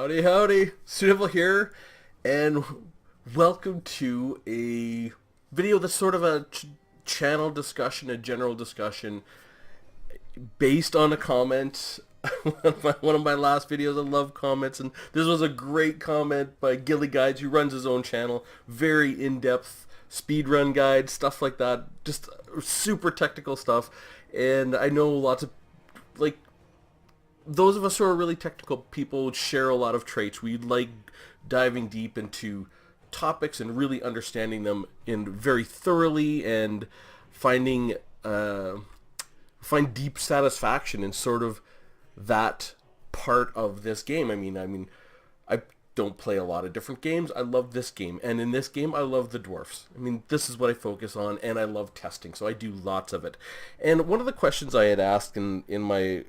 Howdy, howdy. Sudevil here, and welcome to a video that's sort of a channel discussion, a general discussion based on a comment. One of my last videos, I love comments, and this was a great comment by Gilly Guides, who runs his own channel. Very in-depth speedrun guide, stuff like that. Just super technical stuff. And I know lots of, like, those of us who are really technical people share a lot of traits. We like diving deep into topics and really understanding them in very thoroughly and finding find deep satisfaction in sort of that part of this game. I don't play a lot of different games. I love this game, and in this game I love the dwarfs. This is what I focus on, and I love testing, so I do lots of it. And one of the questions I had asked in one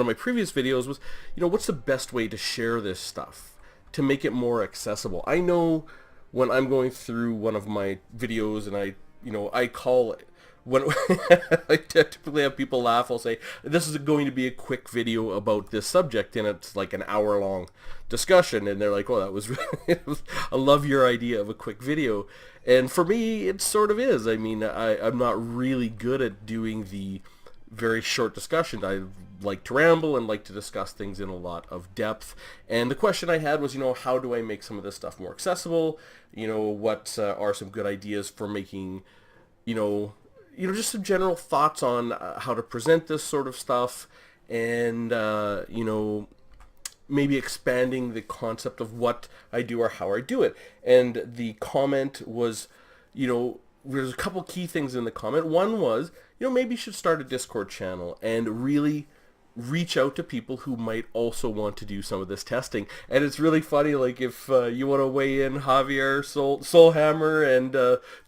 of my previous videos was, what's the best way to share this stuff to make it more accessible? I know when I'm going through one of my videos and I call it, when I typically have people laugh, I'll say, this is going to be a quick video about this subject, and it's like an hour-long discussion, and they're like, oh, that was really, I love your idea of a quick video. And for me, it sort of is. I'm not really good at doing the very short discussion. I like to ramble and like to discuss things in a lot of depth. And the question I had was, how do I make some of this stuff more accessible? What are some good ideas for making, just some general thoughts on how to present this sort of stuff, and maybe expanding the concept of what I do or how I do it. And the comment was, there's a couple key things in the comment. One was, maybe you should start a Discord channel and really reach out to people who might also want to do some of this testing. And it's really funny, like, if you want to weigh in, Javier, Soulhammer, and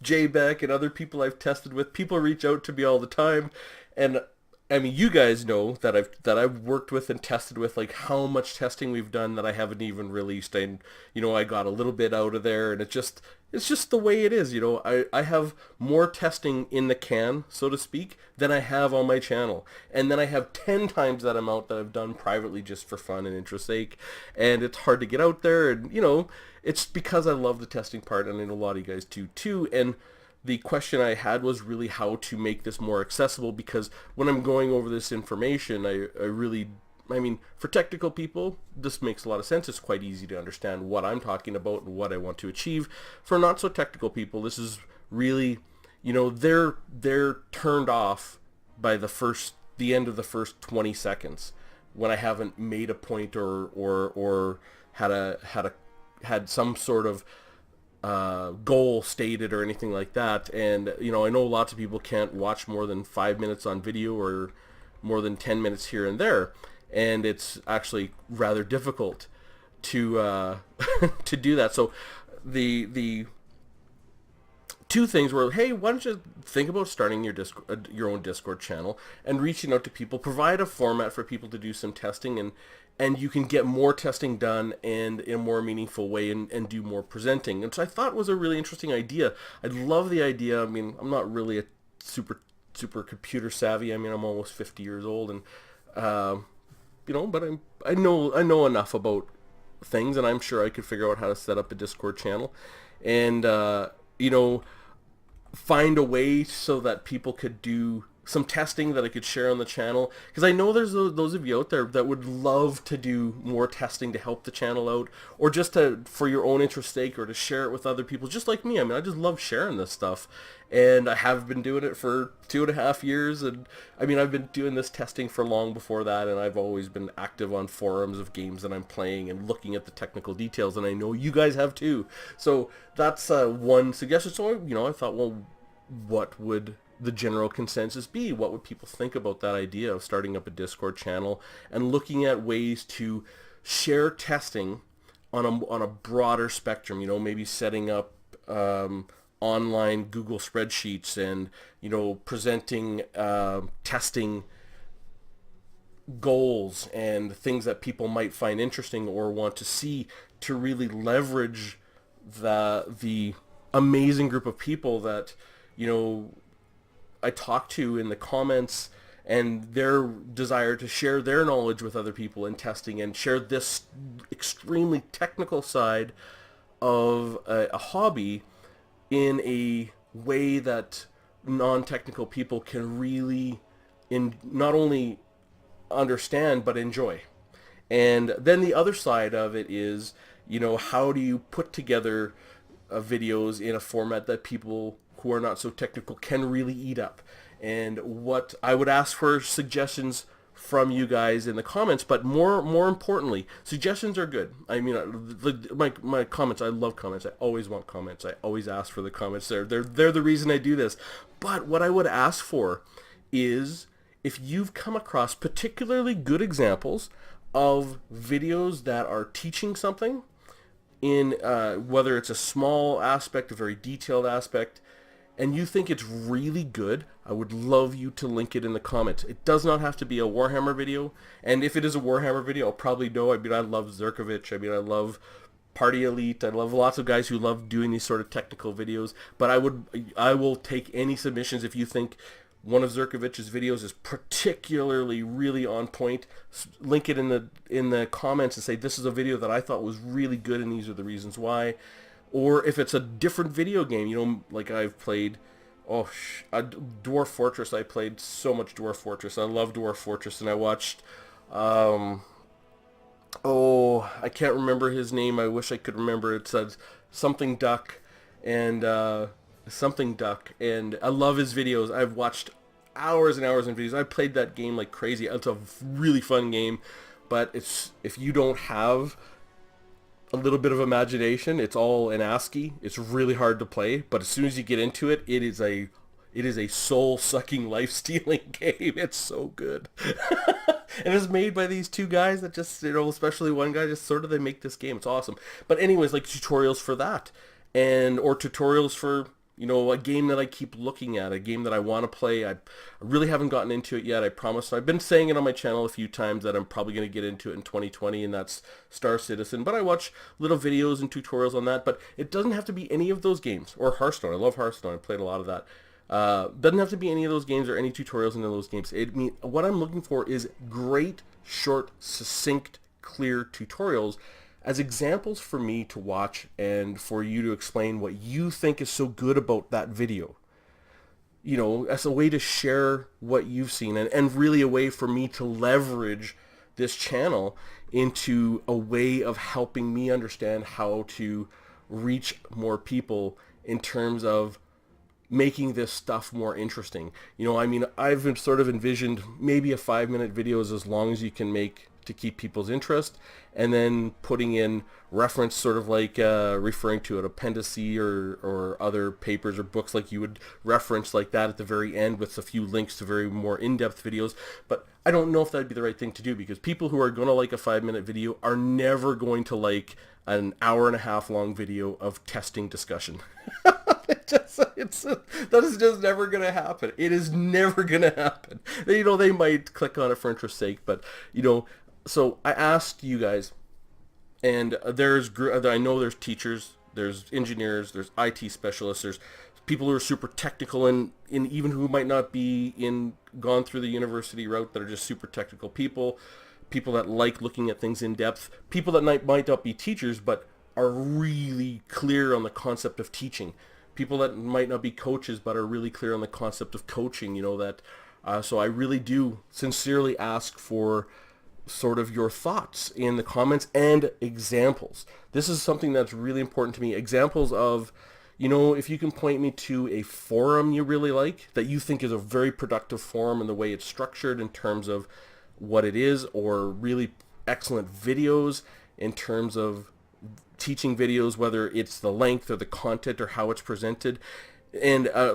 Jay Beck, and other people I've tested with, people reach out to me all the time. And you guys know that I've worked with and tested with, like, how much testing we've done that I haven't even released. And I got a little bit out of there, and it's just the way it is. I have more testing in the can, so to speak, than I have on my channel, and then I have 10 times that amount that I've done privately just for fun and interest sake. And it's hard to get out there, and it's because I love the testing part, and I know a lot of you guys do too. And the question I had was really how to make this more accessible, because when I'm going over this information, for technical people, this makes a lot of sense. It's quite easy to understand what I'm talking about and what I want to achieve. For not so technical people, this is really, they're turned off by the end of the first 20 seconds when I haven't made a point or had some sort of goal stated or anything like that. And I know lots of people can't watch more than 5 minutes on video or more than 10 minutes here and there, and it's actually rather difficult to to do that. So the two things were, hey, why don't you think about starting your own Discord channel and reaching out to people, provide a format for people to do some testing, and you can get more testing done and in a more meaningful way, and do more presenting. And so I thought it was a really interesting idea. I love the idea. I'm not really a super computer savvy. I'm almost 50 years old, and but I know enough about things, and I'm sure I could figure out how to set up a Discord channel, and find a way so that people could do some testing that I could share on the channel, because I know there's those of you out there that would love to do more testing to help the channel out, or just for your own interest sake, or to share it with other people just like me. I just love sharing this stuff, and I have been doing it for 2.5 years, and I've been doing this testing for long before that, and I've always been active on forums of games that I'm playing and looking at the technical details, and I know you guys have too. So that's one suggestion. So I thought, well, what would the general consensus be? What would people think about that idea of starting up a Discord channel and looking at ways to share testing on a broader spectrum? Maybe setting up online Google spreadsheets, and presenting testing goals and things that people might find interesting or want to see, to really leverage the amazing group of people that I talk to in the comments and their desire to share their knowledge with other people in testing and share this extremely technical side of a hobby in a way that non-technical people can really not only understand but enjoy. And then the other side of it is, how do you put together videos in a format that people who are not so technical can really eat up? And what I would ask for suggestions from you guys in the comments, but more importantly, suggestions are good. I mean, my comments, I love comments. I always want comments. I always ask for the comments. They're the reason I do this. But what I would ask for is if you've come across particularly good examples of videos that are teaching something in whether it's a small aspect, a very detailed aspect, and you think it's really good, I would love you to link it in the comments. It does not have to be a Warhammer video, and if it is a Warhammer video, I'll probably know. I mean, I love Zerkovich. I mean, I love Party Elite. I love lots of guys who love doing these sort of technical videos, but I will take any submissions. If you think one of Zerkovich's videos is particularly really on point, link it in the comments and say, this is a video that I thought was really good and these are the reasons why. Or if it's a different video game, like I've played, Dwarf Fortress. I played so much Dwarf Fortress. I love Dwarf Fortress, and I watched, I can't remember his name. I wish I could remember. It says something Duck, and I love his videos. I've watched hours and hours of videos. I played that game like crazy. It's a really fun game, but if you don't have a little bit of imagination, it's all in ASCII. It's really hard to play, but as soon as you get into it, it is a soul-sucking, life-stealing game. It's so good. And it's made by these two guys that just, especially one guy, just sort of, they make this game. It's awesome. But anyways, like tutorials for that, or tutorials for, a game that I keep looking at, a game that I want to play. I really haven't gotten into it yet, I promise. I've been saying it on my channel a few times that I'm probably going to get into it in 2020, and that's Star Citizen. But I watch little videos and tutorials on that, but it doesn't have to be any of those games. Or Hearthstone. I love Hearthstone. I played a lot of that. Doesn't have to be any of those games or any tutorials into those games. What I'm looking for is great, short, succinct, clear tutorials as examples for me to watch and for you to explain what you think is so good about that video. As a way to share what you've seen, and really a way for me to leverage this channel into a way of helping me understand how to reach more people in terms of making this stuff more interesting. I've sort of envisioned maybe a 5-minute video is as long as you can make to keep people's interest, and then putting in reference, sort of like referring to an appendice or other papers or books, like you would reference like that at the very end with a few links to very more in-depth videos. But I don't know if that'd be the right thing to do, because people who are going to like a 5-minute video are never going to like an hour-and-a-half long video of testing discussion. That is just never going to happen. It is never going to happen. They might click on it for interest's sake, but so I asked you guys, and I know there's teachers, there's engineers, there's IT specialists, there's people who are super technical, and even who might not be gone through the university route, that are just super technical people that like looking at things in depth, people that might not be teachers but are really clear on the concept of teaching, people that might not be coaches but are really clear on the concept of coaching. So I really do sincerely ask for sort of your thoughts in the comments and examples. This is something that's really important to me. Examples of, if you can point me to a forum you really like, that you think is a very productive forum in the way it's structured in terms of what it is, or really excellent videos in terms of teaching videos, whether it's the length or the content or how it's presented. And I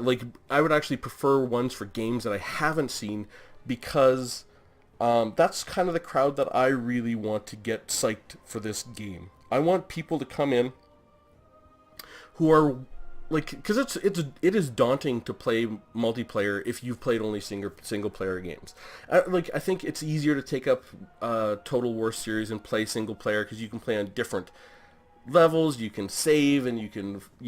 would actually prefer ones for games that I haven't seen, because that's kind of the crowd that I really want to get psyched for this game. I want people to come in who are because it is daunting to play multiplayer if you've played only single player games. I think it's easier to take up Total War series and play single player, because you can play on different levels, you can save, and you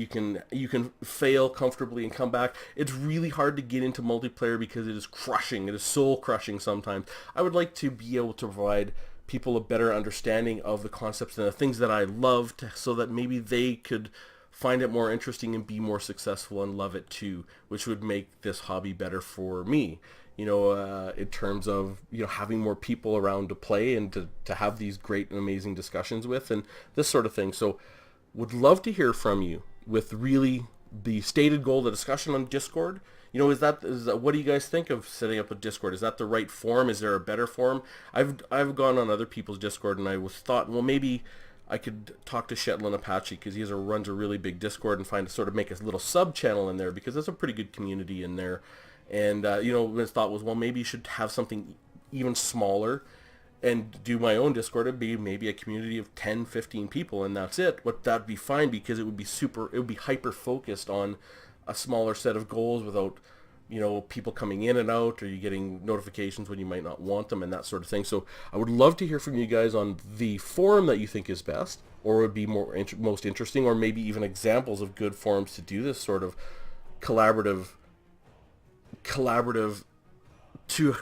can fail comfortably and come back. It's really hard to get into multiplayer because it is crushing. It is soul crushing sometimes. I would like to be able to provide people a better understanding of the concepts and the things that I love, so that maybe they could find it more interesting and be more successful and love it too, which would make this hobby better for me. In terms of, having more people around to play and to have these great and amazing discussions with, and this sort of thing. So would love to hear from you with really the stated goal, the discussion on Discord. Is that what do you guys think of setting up a Discord? Is that the right forum? Is there a better forum? I've gone on other people's Discord, and I was thought, well, maybe I could talk to Shetland Apache, because he runs a really big Discord, and make a little sub channel in there, because there's a pretty good community in there. And, his thought was, well, maybe you should have something even smaller and do my own Discord. It'd be maybe a community of 10, 15 people, and that's it. But that'd be fine, because it would be hyper focused on a smaller set of goals without, people coming in and out, or you getting notifications when you might not want them, and that sort of thing. So I would love to hear from you guys on the forum that you think is best, or would be most interesting, or maybe even examples of good forums to do this sort of collaborative to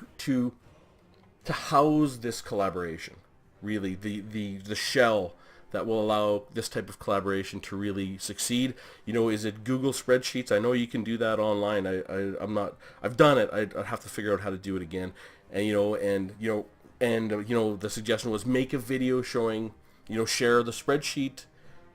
house this collaboration, really the shell that will allow this type of collaboration to really succeed. Is it Google Spreadsheets? I know you can do that online. I've done it. I'd have to figure out how to do it again. And the suggestion was make a video showing, share the spreadsheet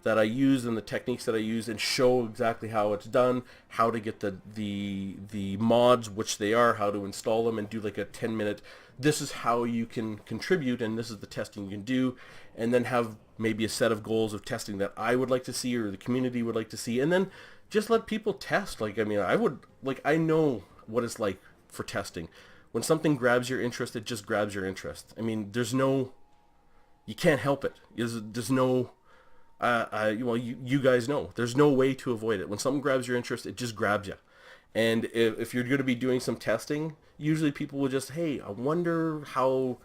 that I use and the techniques that I use, and show exactly how it's done, how to get the mods, which they are, how to install them, and do like a 10-minute, this is how you can contribute, and this is the testing you can do, and then have maybe a set of goals of testing that I would like to see, or the community would like to see, and then just let people test. I know what it's like for testing. When something grabs your interest, it just grabs your interest. You can't help it. There's no... you guys know, there's no way to avoid it. When something grabs your interest, it just grabs you. And if you're going to be doing some testing, usually people will just, hey, I wonder how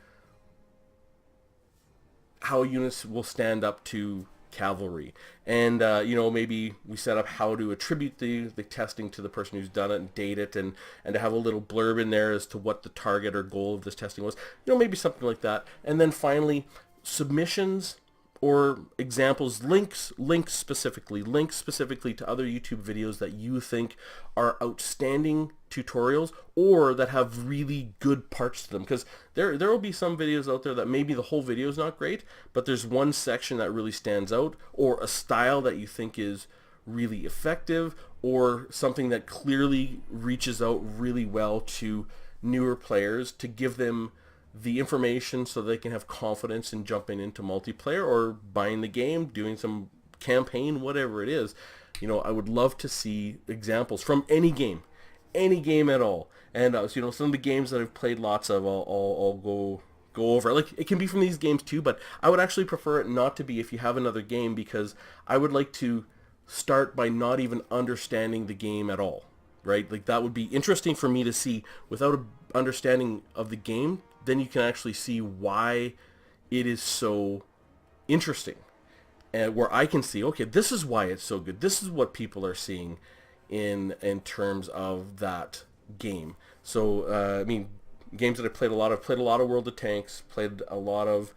units will stand up to cavalry. And, maybe we set up how to attribute the testing to the person who's done it, and date it, and to have a little blurb in there as to what the target or goal of this testing was. Maybe something like that. And then finally, submissions or examples, links specifically to other YouTube videos that you think are outstanding tutorials, or that have really good parts to them. Because there will be some videos out there that maybe the whole video is not great, but there's one section that really stands out, or a style that you think is really effective, or something that clearly reaches out really well to newer players, to give them the information so they can have confidence in jumping into multiplayer, or buying the game, doing some campaign, whatever it is. I would love to see examples from any game at all. And some of the games that I've played lots of, I'll go over. Like, it can be from these games too, but I would actually prefer it not to be if you have another game, because I would like to start by not even understanding the game at all, right? Like, that would be interesting for me to see. Without an understanding of the game, then you can actually see why it is so interesting, and where I can see, okay, this is why it's so good. This is what people are seeing in terms of that game. So games that I played a lot of World of Tanks, played a lot of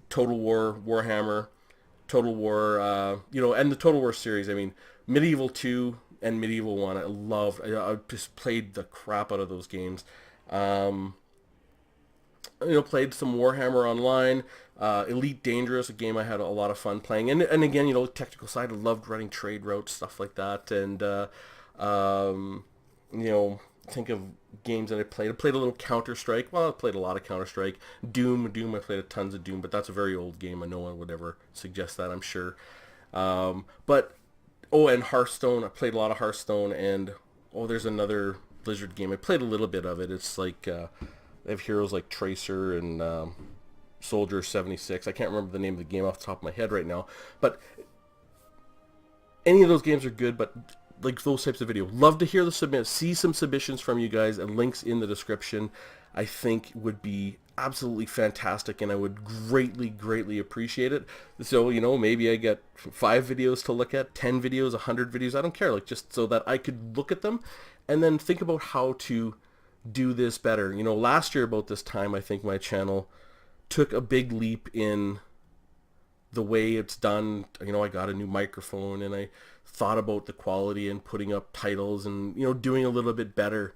Total War, Warhammer, Total War, and the Total War series. Medieval 2 and Medieval 1, I loved. I just played the crap out of those games. Played some Warhammer Online, Elite Dangerous, a game I had a lot of fun playing. And again, technical side, I loved running trade routes, stuff like that. And, think of games that I played. I played a little Counter-Strike. Well, I played a lot of Counter-Strike. Doom, I played tons of Doom, but that's a very old game, and no one would ever suggest that, I'm sure. And Hearthstone. I played a lot of Hearthstone, and, there's another Blizzard game. I played a little bit of it. It's like... they have heroes like Tracer and Soldier 76. I can't remember the name of the game off the top of my head right now. But any of those games are good, but like those types of videos. Love to hear see some submissions from you guys, and links in the description I think would be absolutely fantastic, and I would greatly appreciate it. So, maybe I get 5 videos to look at, 10 videos, 100 videos, I don't care, like just so that I could look at them and then think about how to do this better. Last year about this time, I think my channel took a big leap in the way it's done. I got a new microphone, and I thought about the quality and putting up titles and, doing a little bit better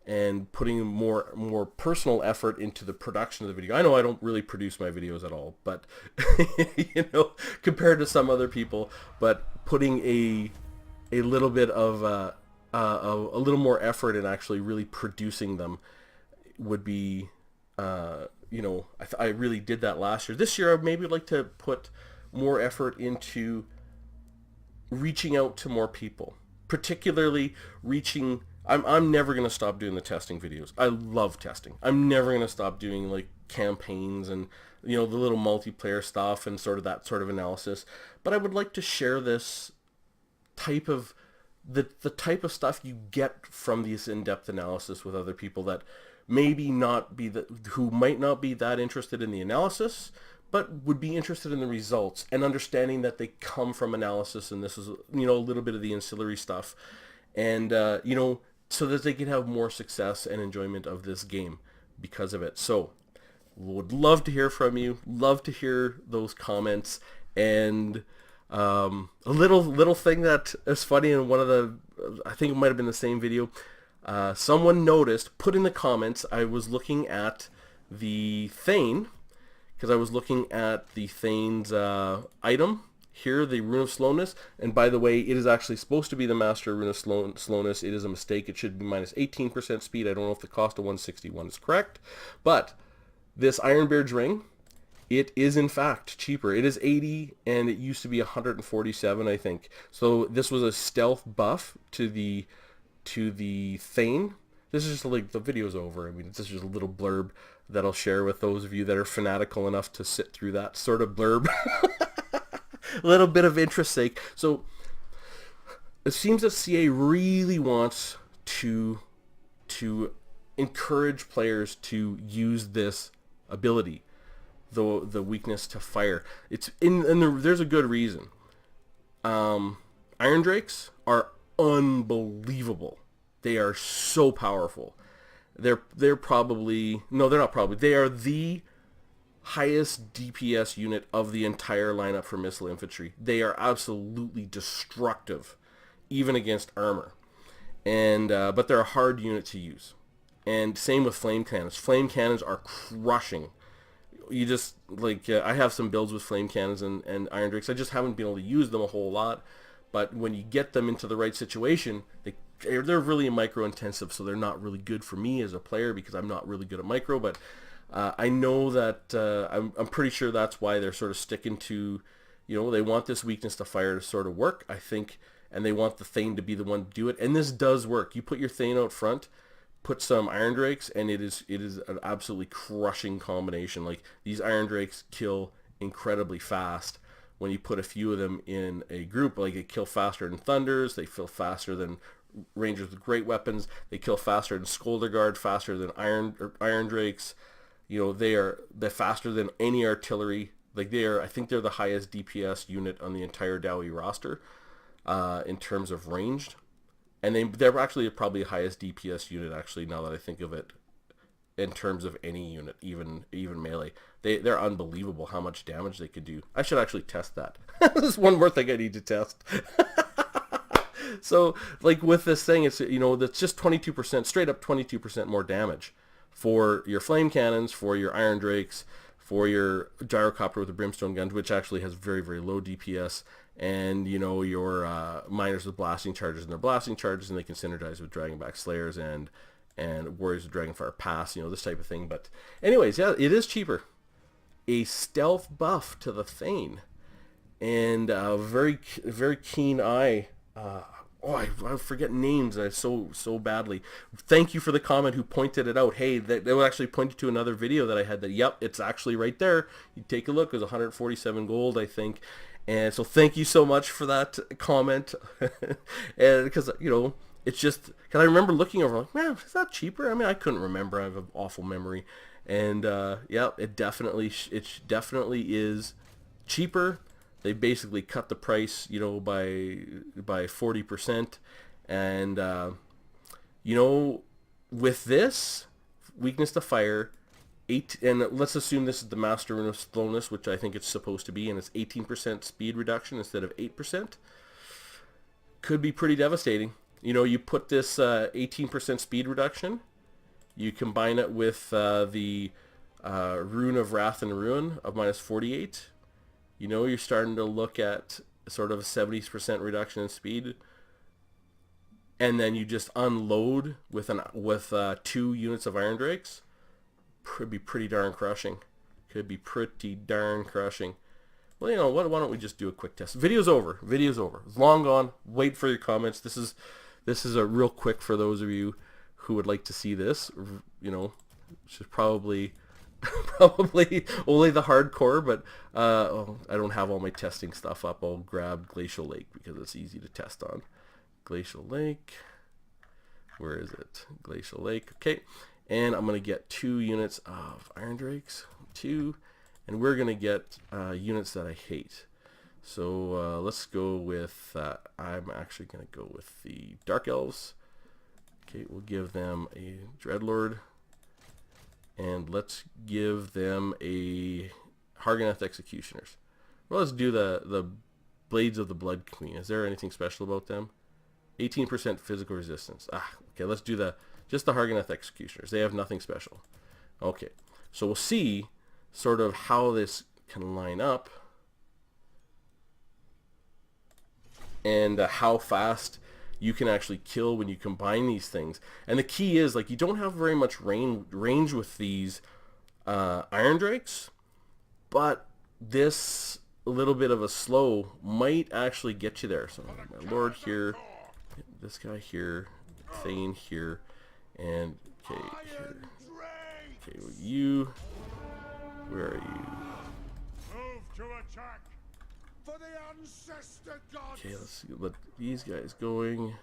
and putting more personal effort into the production of the video. I know I don't really produce my videos at all, but compared to some other people, but putting a little bit of a little more effort in actually really producing them would be, I really did that last year. This year, I maybe would like to put more effort into reaching out to more people, particularly reaching. I'm never going to stop doing the testing videos. I love testing. I'm never going to stop doing like campaigns and, the little multiplayer stuff and sort of that sort of analysis. But I would like to share this type of, the type of stuff you get from these in-depth analysis with other people that maybe not be who might not be that interested in the analysis, but would be interested in the results and understanding that they come from analysis, and this is, a little bit of the ancillary stuff. And, so that they can have more success and enjoyment of this game because of it. So, would love to hear from you. Love to hear those comments. And a little thing that is funny in one of the, I think it might have been the same video. Someone noticed, put in the comments, I was looking at the Thane, because I was looking at the Thane's item. Here, the Rune of Slowness, and by the way, it is actually supposed to be the Master Rune of Slowness. It is a mistake. It should be minus 18% speed. I don't know if the cost of 161 is correct, but this Ironbeard's Ring, it is in fact cheaper. It is 80, and it used to be 147, I think. So this was a stealth buff to the Thane. This is just like the video's over. I mean, this is just a little blurb that I'll share with those of you that are fanatical enough to sit through that sort of blurb. A little bit of interest sake. So it seems that CA really wants to encourage players to use this ability, the weakness to fire. There's a good reason. Iron Drakes are unbelievable. They are so powerful. They're probably, no, they're not probably. They are the highest DPS unit of the entire lineup for missile infantry. They are absolutely destructive, even against armor. And but they're a hard unit to use. And same with flame cannons. Flame cannons are crushing. You just, like, I have some builds with flame cannons and Iron Drakes. I just haven't been able to use them a whole lot. But when you get them into the right situation, they're really micro intensive, so they're not really good for me as a player because I'm not really good at micro. But I know that I'm pretty sure that's why they're sort of sticking to, they want this weakness to fire to sort of work, I think, and they want the Thane to be the one to do it. And this does work. You put your Thane out front, put some Iron Drakes, and it is an absolutely crushing combination. Like, these Iron Drakes kill incredibly fast when you put a few of them in a group. Like, they kill faster than Thunders, they kill faster than Rangers with great weapons, they kill faster than Skolder Guard, faster than Iron Drakes. They're faster than any artillery. Like, I think they're the highest DPS unit on the entire Dowie roster in terms of ranged. And they're actually probably the highest DPS unit, actually, now that I think of it, in terms of any unit, even melee. They're unbelievable how much damage they could do. I should actually test that. There's one more thing I need to test. So, like, with this thing, it's, that's just 22%, straight up 22% more damage for your flame cannons, for your Iron Drakes, for your gyrocopter with the brimstone guns, which actually has very, very low DPS, and, your miners with blasting charges and their blasting charges, and they can synergize with Dragonback Slayers and Warriors with Dragonfire Pass, this type of thing. But anyways, yeah, it is cheaper. A stealth buff to the Thane, and a very, very keen eye. I forget names so badly. Thank you for the comment who pointed it out. Hey, they would actually point you to another video that I had that, yep, it's actually right there. You take a look. It was 147 gold, I think. And so thank you so much for that comment. And because, it's just, because I remember looking over, like, man, is that cheaper? I mean, I couldn't remember. I have an awful memory. And yeah, it definitely definitely is cheaper. They basically cut the price, you know, by 40%, and you know, with this weakness to fire, and let's assume this is the Master Rune of Slowness, which I think it's supposed to be, and it's 18% speed reduction instead of 8%. Could be pretty devastating. You know, you put this 18% speed reduction, you combine it with the Rune of Wrath and Ruin of minus 48. You know, you're starting to look at sort of a 70% reduction in speed, and then you just unload with 2 units of Iron Drakes. Could be pretty darn crushing. Could be pretty darn crushing. Well, you know what? Why don't we just do a quick test? Video's over. Video's over. It's long gone. Wait for your comments. This is a real quick for those of you who would like to see this. You know, which is probably only the hardcore, but I don't have all my testing stuff up. I'll grab Glacial Lake because it's easy to test on. Glacial Lake. Where is it? Glacial Lake. Okay. And I'm going to get 2 units of Iron Drakes. 2. And we're going to get units that I hate. So let's go with, I'm actually going to go with the Dark Elves. Okay, we'll give them a Dreadlord. And let's give them a Harganeth Executioners. Well, let's do the Blades of the Blood Queen. Is there anything special about them? 18% physical resistance. Okay, let's do just the Harganeth Executioners. They have nothing special. Okay, so we'll see sort of how this can line up and how fast you can actually kill when you combine these things. And the key is, like, you don't have very much range with these Iron Drakes, but this little bit of a slow might actually get you there. So my Lord here, this guy here, Thane here, and okay, here. Okay, well, you, where are you? Move to attack for the ancestor gods. Okay, let's see, let these guys going.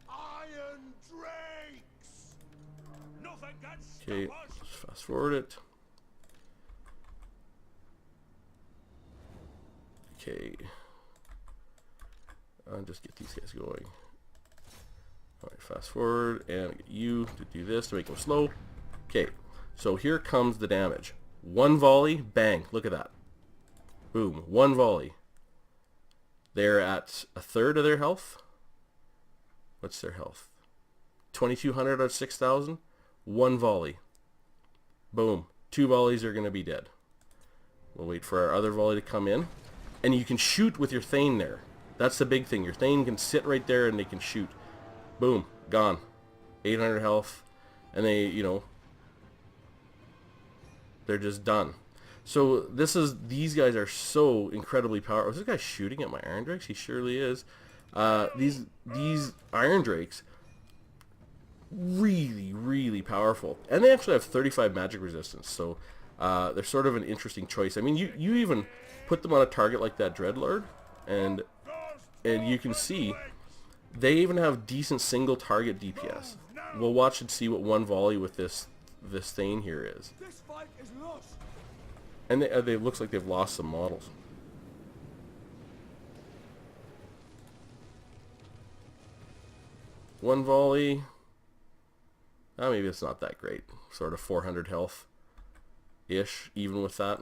Iron Drakes. Nothing can stop Okay, us. let's fast forward it. Okay, just get these guys going. Alright, fast forward and get you to do this to make them slow. Okay, so here comes the damage. 1 volley, bang, look at that. Boom, 1 volley. They're at 1/3 of their health. What's their health? 2,200 out of 6,000. 1 volley. Boom, 2 volleys are going to be dead. We'll wait for our other volley to come in. And you can shoot with your Thane there. That's the big thing. Your Thane can sit right there and they can shoot. Boom, gone. 800 health. And they, you know, they're just done. So these guys are so incredibly powerful. Is this guy shooting at my Iron Drakes? He surely is. These Iron Drakes, really, really powerful. And they actually have 35 magic resistance. So they're sort of an interesting choice. I mean, you even put them on a target like that Dreadlord, and you can see they even have decent single target DPS. We'll watch and see what 1 volley with this Thane here is. This fight is lost. And they looks like they've lost some models. One volley. Maybe it's not that great. Sort of 400 health-ish, even with that.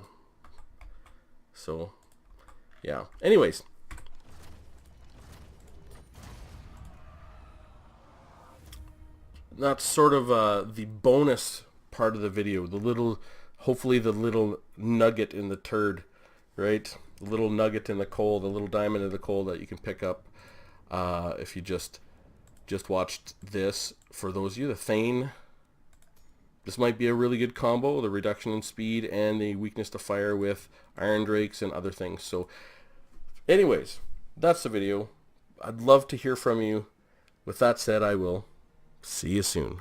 So, yeah. Anyways. That's sort of the bonus part of the video. Hopefully the little nugget in the turd, right? The little nugget in the coal, the little diamond in the coal that you can pick up if you just watched this. For those of you, the Thane, this might be a really good combo, the reduction in speed and the weakness to fire with Iron Drakes and other things. So anyways, that's the video. I'd love to hear from you. With that said, I will see you soon.